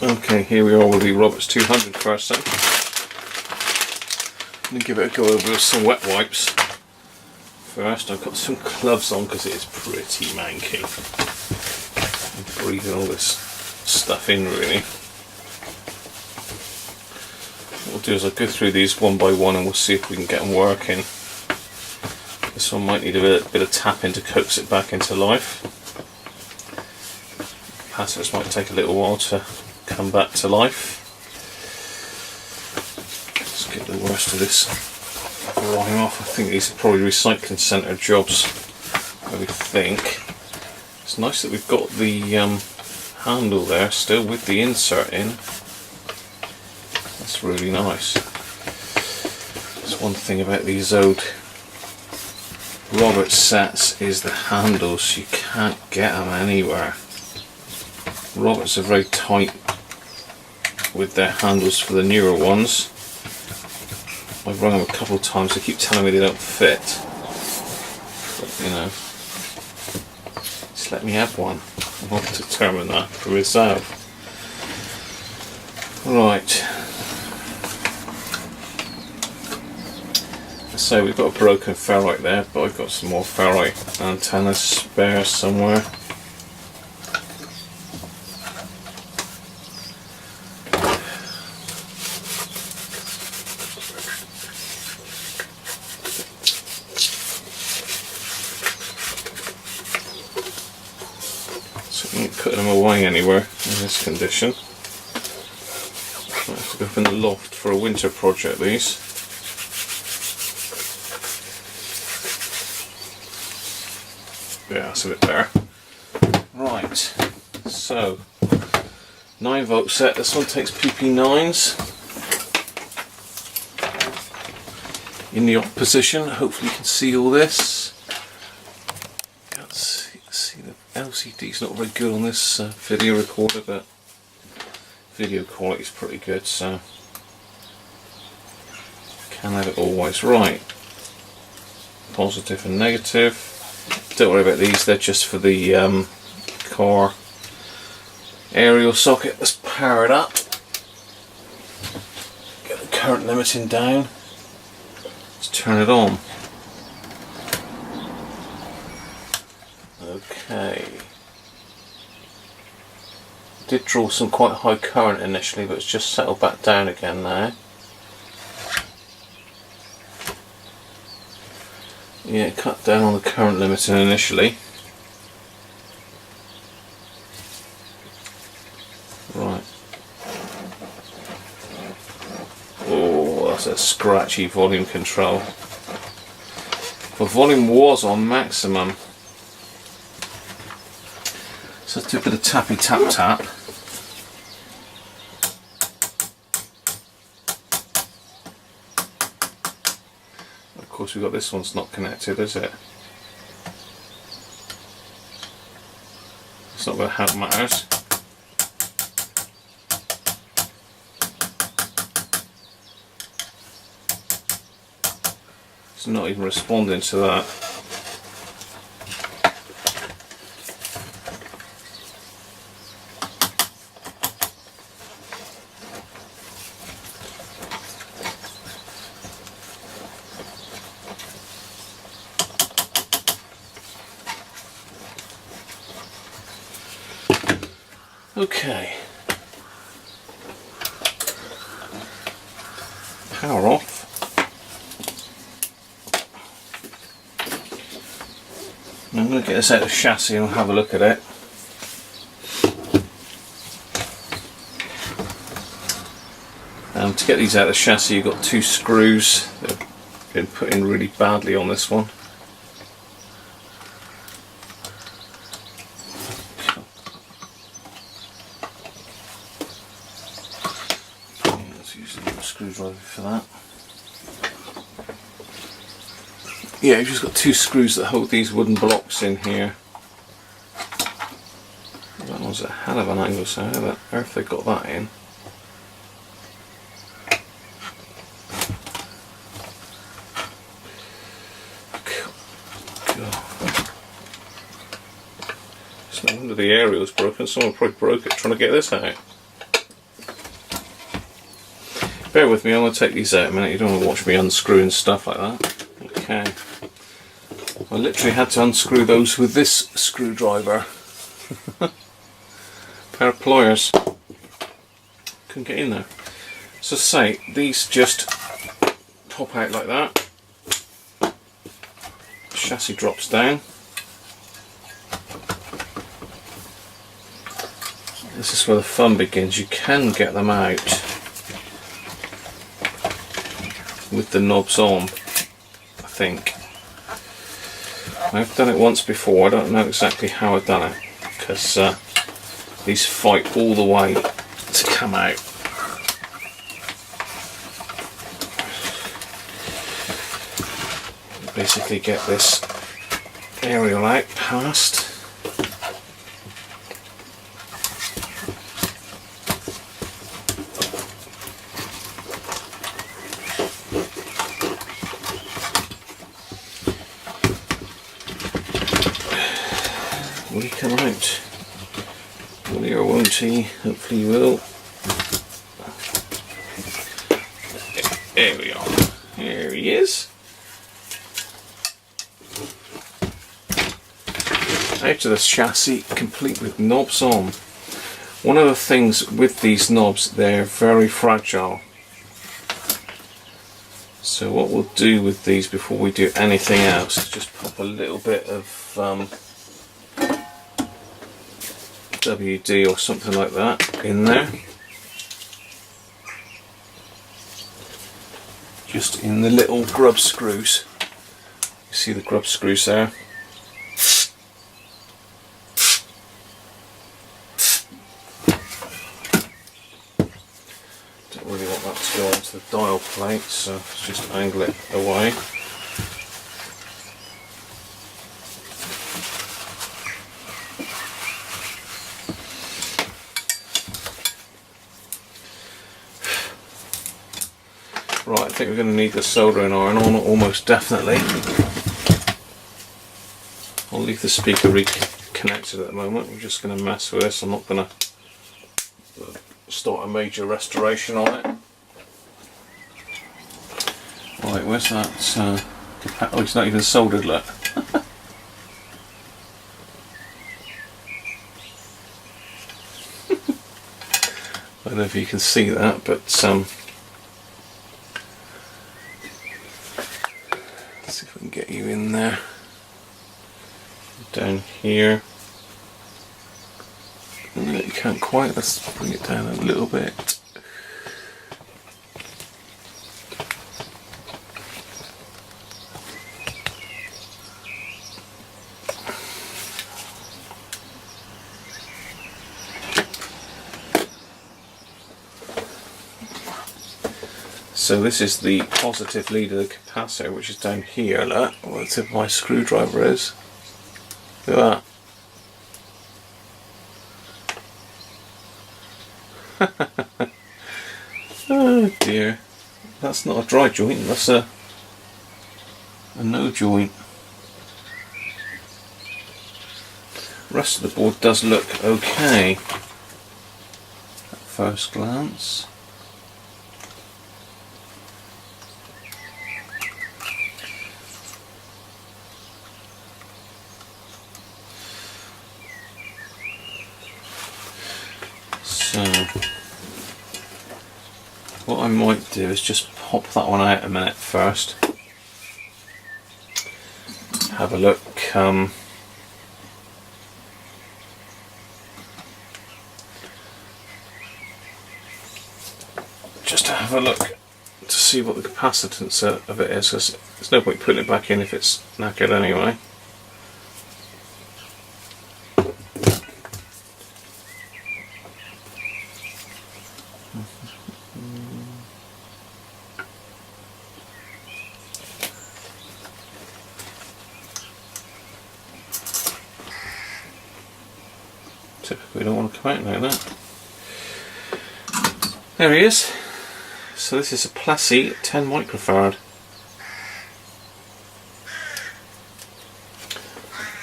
Okay, here we are with the Roberts 200 first then. I'm going to give it a go over with some wet wipes. First, I've got some gloves on because it is pretty manky. I'm breathing all this stuff in really. What we'll do is I'll go through these one by one and we'll see if we can get them working. This one might need a bit of tapping to coax it back into life. Passers might take a little while to come back to life. Let's get the worst of this grime off. I think these are probably recycling centre jobs, I would think. It's nice that we've got the handle there still with the insert in. That's really nice. That's one thing about these old Roberts sets is the handles. You can't get them anywhere. Roberts are very tight with their handles for the newer ones. I've rung them a couple of times, they keep telling me they don't fit. But, you know, just let me have one. I'll determine that for myself. Right. So we've got a broken ferrite there, but I've got some more ferrite antennas spare somewhere. Put them away anywhere in this condition. I have to go up in the loft for a winter project, these. Yeah, that's a bit better. Right, so 9-volt set. This one takes PP9s in the off position. Hopefully you can see all this. The LCD's not very good on this video recorder, but video quality is pretty good, so can have it always right. Positive and negative. Don't worry about these, they're just for the car aerial socket that's powered up. Get the current limiting down. Let's turn it on. Okay. Did draw some quite high current initially, but it's just settled back down again now. Yeah, cut down on the current limiting initially. Right. Oh, that's a scratchy volume control. The volume was on maximum. So let's do a bit of tappy tap tap. Of course we've got this one's not connected, is it? It's not going to help matters. It's not even responding to that. Okay, power off. I'm going to get this out of the chassis and we'll have a look at it. To get these out of the chassis, you've got two screws that have been put in really badly on this one. Screwdriver for that. Yeah, you've just got two screws that hold these wooden blocks in here. That one's a hell of an angle, so how the earth they got that in? It's no wonder the aerial's broken. Someone probably broke it trying to get this out. Bear with me, I'm going to take these out a minute. You don't want to watch me unscrewing stuff like that. Okay. I literally had to unscrew those with this screwdriver. Pair of pliers. Couldn't get in there. So say, these just pop out like that. Chassis drops down. This is where the fun begins. You can get them out with the knobs on, I think. I've done it once before. I don't know exactly how I've done it, because these fight all the way to come out. Basically get this aerial out past. Will he come out? Will he or won't he? Hopefully he will. There we are. There he is. Out of the chassis, complete with knobs on. One of the things with these knobs, they're very fragile. So what we'll do with these before we do anything else is just pop a little bit of WD or something like that in there. Just in the little grub screws. You see the grub screws there? Don't really want that to go onto the dial plate, so let's just angle it away. Right, I think we're going to need the soldering iron on, almost definitely. I'll leave the speaker reconnected at the moment. We're just going to mess with this. I'm not going to start a major restoration on it. Right, where's that? Oh, it's not even soldered, look. I don't know if you can see that, but let's see if we can get you in there. Down here. No, you can't quite. Let's bring it down a little bit. So this is the positive lead of the capacitor, which is down here. Look where the tip of my screwdriver is. Look at that. Oh dear. That's not a dry joint, that's a no joint. The rest of the board does look okay at first glance. So, what I might do is just pop that one out a minute first. Have a look. Just to have a look to see what the capacitance of it is, because there's no point putting it back in if it's knackered anyway. Typically don't want to come out like that. There he is. So this is a Plessey 10 microfarad.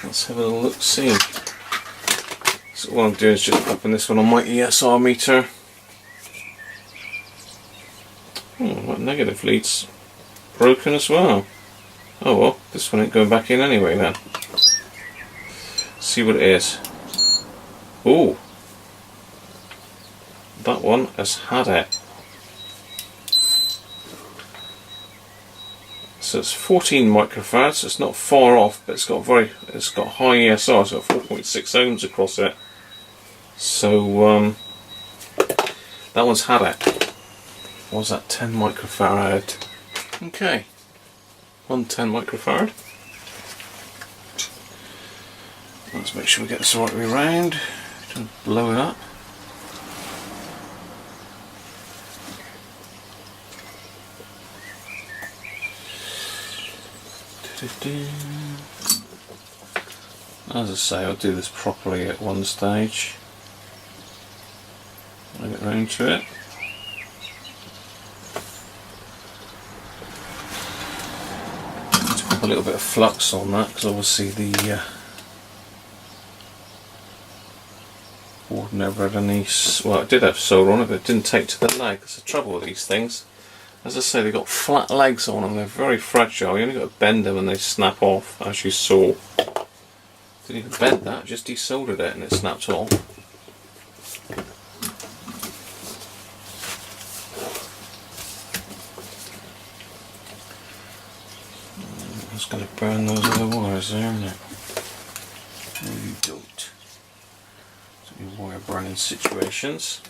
Let's have a little look see. So what I'm doing is just popping this one on my ESR meter. That negative lead's broken as well. Oh well, this one ain't going back in anyway then. See what it is. Oh, that one has had it. So it's 14 microfarads. It's not far off, but it's got high ESR. It's got 4.6 ohms across it. So that one's had it. What was that? 10 microfarad. Okay, 110 microfarad. Let's make sure we get this the right way around. Don't blow it up. As I say, I'll do this properly at one stage. I'll get round to it. Let's put a little bit of flux on that, because obviously the board never had any. Well, it did have solder on it, but it didn't take to the leg. That's the trouble with these things. As I say, they've got flat legs on them, they're very fragile. You only got to bend them and they snap off, as you saw. Didn't even bend that, just desoldered it and it snapped off. It's going to burn those other wires there, isn't it? No, you don't. So wire burning situations.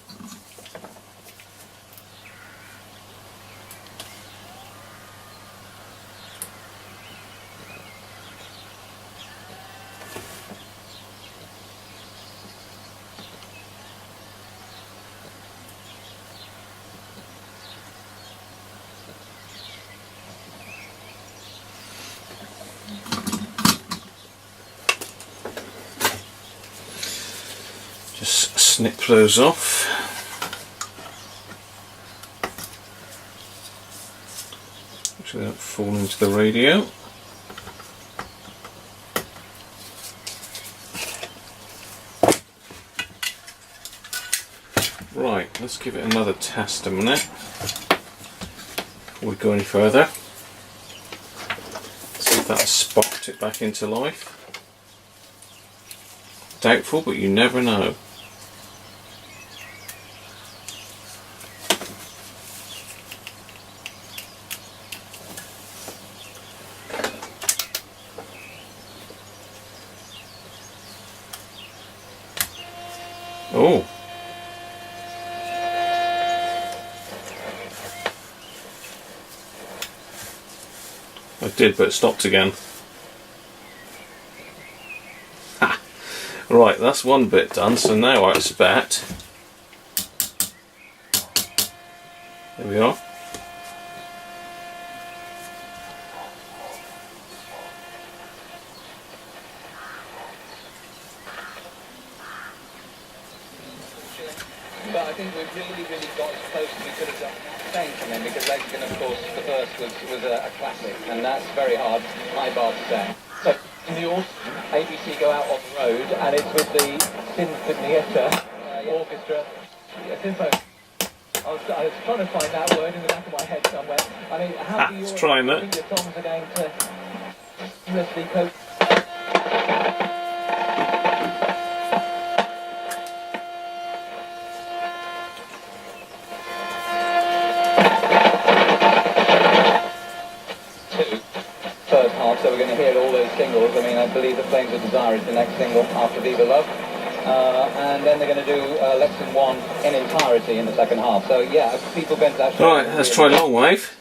Just snip those off. So they don't fall into the radio. Right, let's give it another test a minute before we go any further. See if that sparked it back into life. Doubtful, but you never know. Oh. I did, but it stopped again. Ha! Right, that's one bit done, so now I expect... There we are. But I think we've really got as close as we could have done. Thanks from them, because Lexington, of course, the first was a classic, and that's very hard, high bar to set. So in the autumn, ABC go out on the road, and it's with the Sinfonietta Orchestra. Sinfo. I was trying to find that word in the back of my head somewhere. I mean, how do you think your songs are going to seamlessly cope? So we're going to hear all those singles. I mean, I believe The Flames of Desire is the next single after Viva Love. And then they're going to do Lexington 1 in entirety in the second half. So yeah, people going to that show. Right, let's try long wave.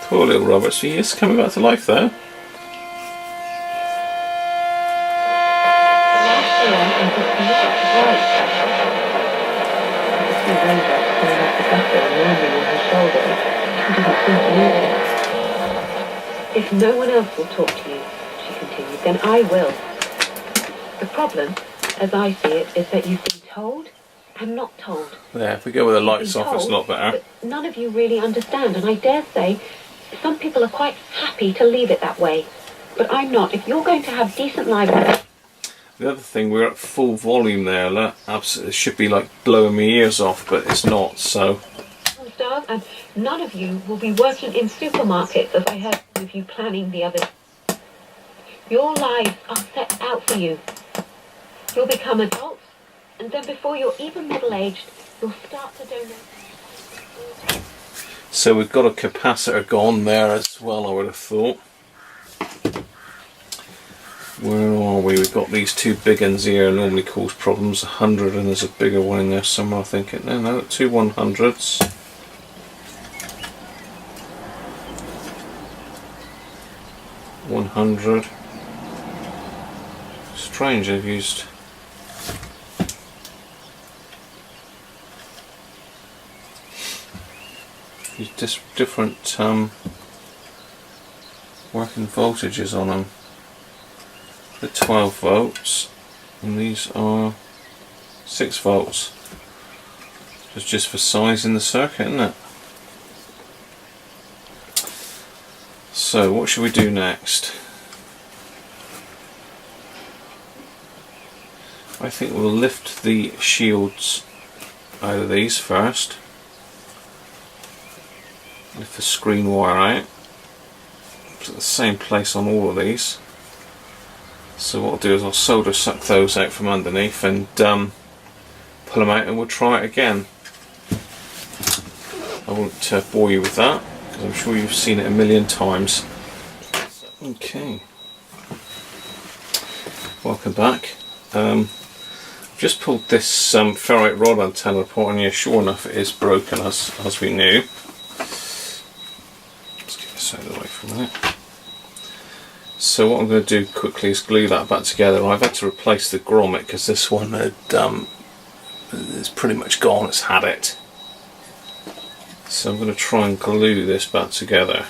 Poor little Roberts, he is coming back to life though. Shoulder. doesn't seem to need it. If no one else will talk to you, she continued, then I will. The problem, as I see it, is that you've been told and not told. Yeah, if we go with the lights off, it's a lot better. But none of you really understand, and I dare say some people are quite happy to leave it that way. But I'm not. If you're going to have decent lives... The other thing, we're at full volume there. Look, absolutely, it should be like blowing my ears off, but it's not, so... And none of you will be working in supermarkets, as I heard of you planning the other. Your lives are set out for you. You'll become adults, and then before you're even middle-aged, you'll start to donate. So we've got a capacitor gone there as well, I would have thought. Where are we? We've got these two big ones here, normally cause problems. 100, and there's a bigger one in there somewhere, I think. No, two 100s. 100. Strange, they've used different working voltages on them. The 12 volts, and these are 6 volts. It's just for sizing the circuit, isn't it? So what should we do next? I think we'll lift the shields out of these first. Lift the screen wire out. Put the same place on all of these. So what I'll do is I'll solder suck those out from underneath and pull them out, and we'll try it again. I won't bore you with that, because I'm sure you've seen it a million times. Okay, welcome back. Just pulled this ferrite rod antenna apart, and yeah, sure enough it is broken, as we knew. Let's get this out of the way for a minute. So what I'm going to do quickly is glue that back together. I've had to replace the grommet because this one had it's pretty much gone, it's had it. So I'm going to try and glue this back together.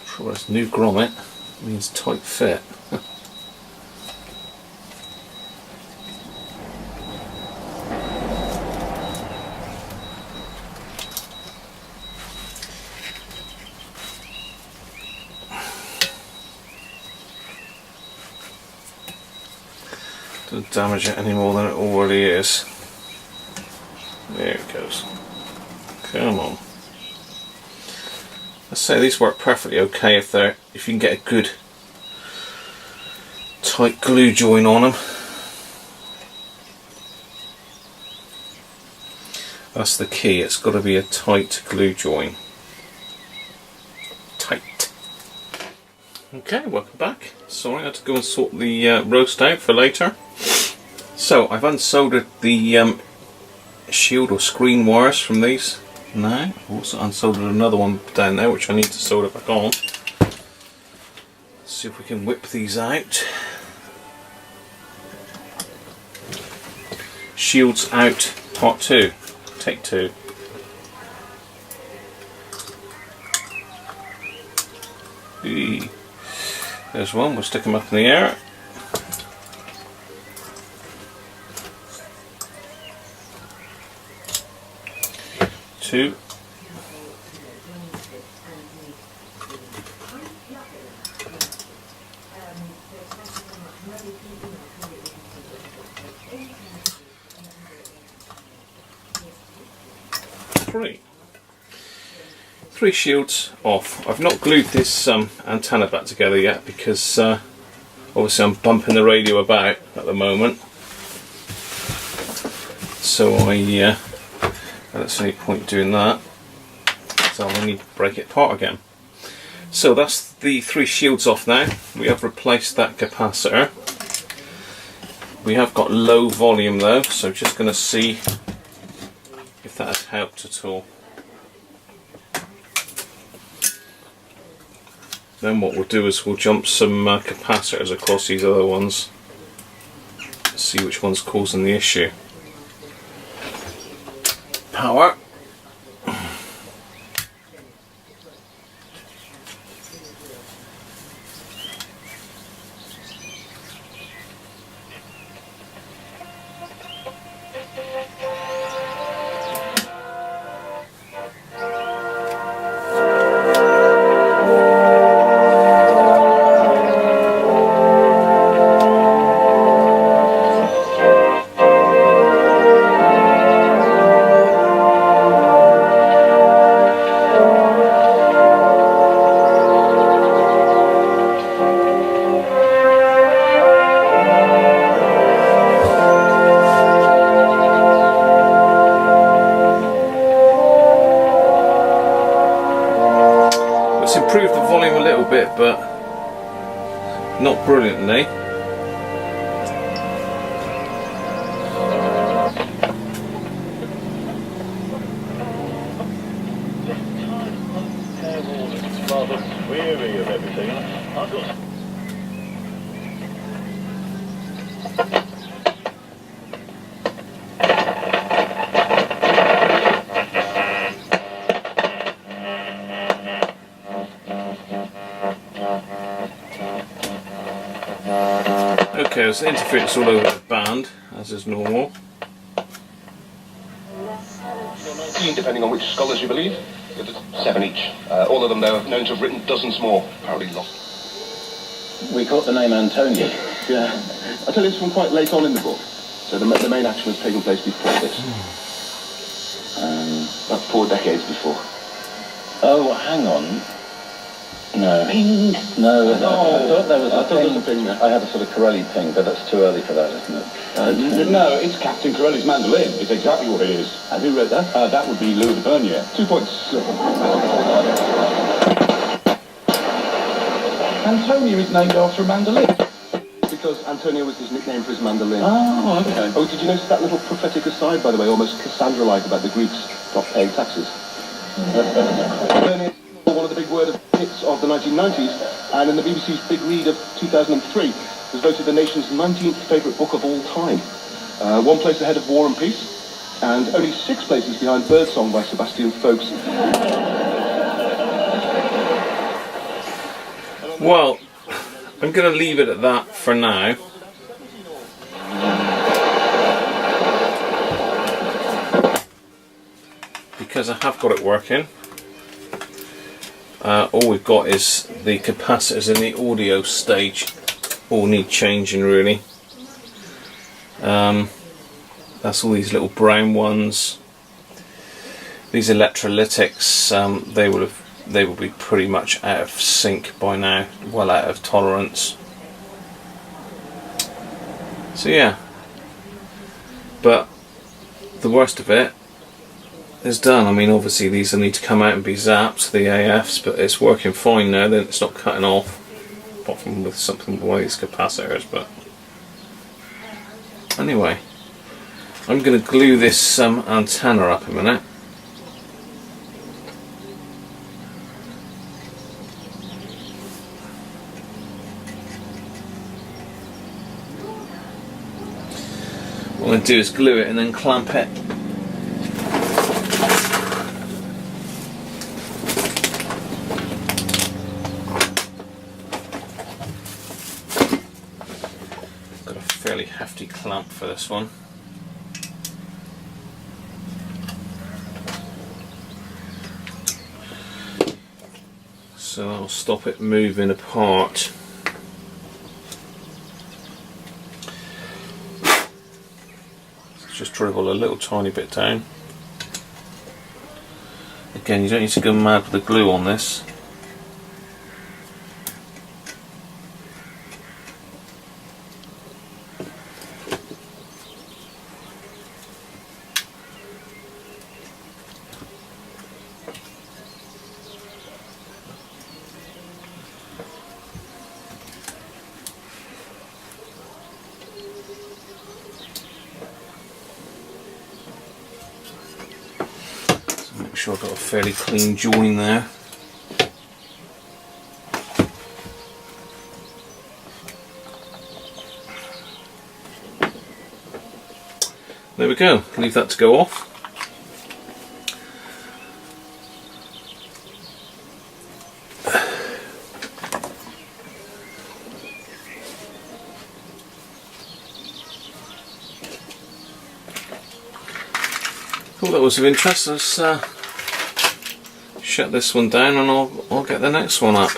Sure, this new grommet means tight fit. Don't damage it any more than it already is. There it goes. Come on. I say these work perfectly okay if you can get a good tight glue join on them. That's the key. It's got to be a tight glue join. Tight. Okay, welcome back. Sorry, I had to go and sort the roast out for later. So I've unsoldered the shield or screen wires from these. Now I've also unsoldered another one down there, which I need to solder back on. Let's see if we can whip these out. Shields out, part 2, take 2. There's one, we'll stick them up in the air. Two. Three shields off. I've not glued this antenna back together yet because obviously I'm bumping the radio about at the moment, so I don't see any point doing that, so I'll only break it apart again. So that's the 3 shields off now. We have replaced that capacitor. We have got low volume though, so just going to see if that has helped at all. Then what we'll do is we'll jump some capacitors across these other ones. see which one's causing the issue. Power. Improved the volume a little bit, but not brilliantly. Rather weary of everything. I've got Okay, there's interference all over the band, as is normal. Depending on which scholars you believe. There's 7 each. All of them, though, known to have written dozens more. Apparently lost. We caught the name Antonio. Yeah. I tell you, it's from quite late on in the book. So the main action was taking place before this. About 4 decades before. Oh, hang on. No. Ping! No, I thought there was I thought there was a ping there. I had a sort of Corelli ping, but that's too early for that, isn't it? No, it's Captain Corelli's mandolin. It's exactly what it is. And who wrote that? That would be Louis de Bernier. 2 points. Antonio is named after a mandolin. Because Antonio was his nickname for his mandolin. Oh, okay. Oh, did you notice that little prophetic aside, by the way, almost Cassandra-like about the Greeks not paying taxes? Bernier, one of the big word hits of the 1990s, and in the BBC's Big Read of 2003, was voted the nation's 19th favourite book of all time. 1 place ahead of War and Peace, and only 6 places behind Birdsong by Sebastian Folkes. Well, I'm going to leave it at that for now. Because I have got it working. All we've got is the capacitors in the audio stage. All need changing, really. That's all these little brown ones. These electrolytics, they will be pretty much out of sync by now, well out of tolerance. So yeah, but the worst of it is done. I mean, obviously these will need to come out and be zapped, the AFs, but it's working fine now. Then it's not cutting off, apart from with something with one of these capacitors. But anyway, I'm going to glue this antenna up a minute. What I'm going to do is glue it and then clamp it. Got a fairly hefty clamp for this one. So that'll stop it moving apart. Just dribble a little tiny bit down. Again, you don't need to go mad with the glue on this. Make sure I've got a fairly clean join there. there we go, leave that to go off. Thought that was of interest. Let's shut this one down and I'll get the next one up.